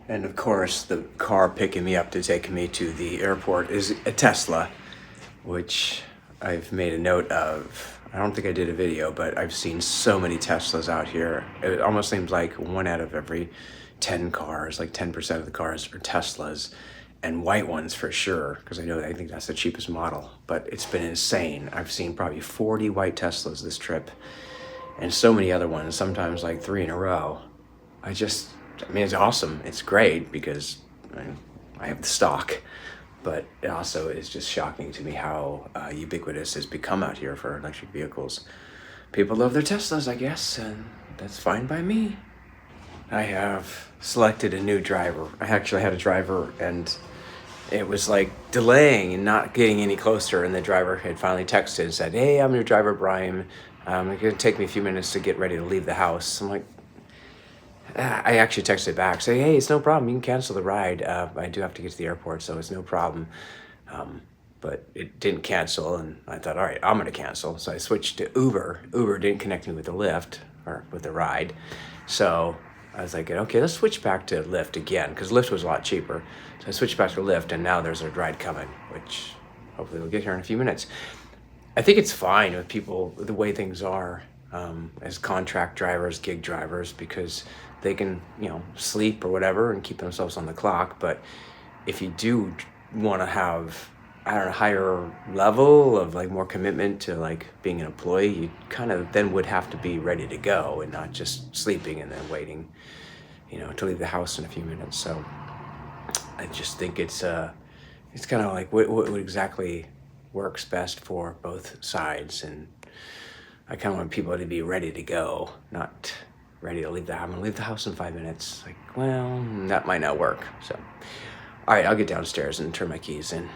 And of course, the car picking me up to take me to the airport is a Tesla, which I've made a note of. I don't think I did a video, but I've seen so many Teslas out here. It almost seems like 1 out of every 10 cars, like 10% of the cars are Teslas, and white ones for sure, because I think that's the cheapest model, but it's been insane. I've seen probably 40 white Teslas this trip, and so many other ones, sometimes like 3 in a row. It's awesome. It's great because I have the stock, but it also is just shocking to me how ubiquitous it's become out here for electric vehicles. People love their Teslas, I guess, and that's fine by me. I have selected a new driver. I actually had a driver and it was like delaying and not getting any closer, and the driver had finally texted and said, "Hey, I'm your driver, Brian. It's gonna take me a few minutes to get ready to leave the house." I'm like, I actually texted back, say, "Hey, it's no problem. You can cancel the ride. I do have to get to the airport, so it's no problem." But it didn't cancel, and I thought, all right, I'm gonna cancel. So I switched to Uber. Uber didn't connect me with the Lyft or with the ride. So I was like, okay, let's switch back to Lyft again, because Lyft was a lot cheaper. So I switched back to Lyft, and now there's a ride coming, which hopefully we'll get here in a few minutes. I think it's fine with people, the way things are, as contract drivers, gig drivers, because they can, sleep or whatever and keep themselves on the clock. But if you do want to have, a higher level of like more commitment to like being an employee, you kind of then would have to be ready to go and not just sleeping and then waiting, to leave the house in a few minutes. So I just think it's kind of like what exactly works best for both sides, and I kind of want people to be ready to go, not ready to leave the house. I'm gonna leave the house in 5 minutes. Like, well, that might not work. So, all right, I'll get downstairs and turn my keys in.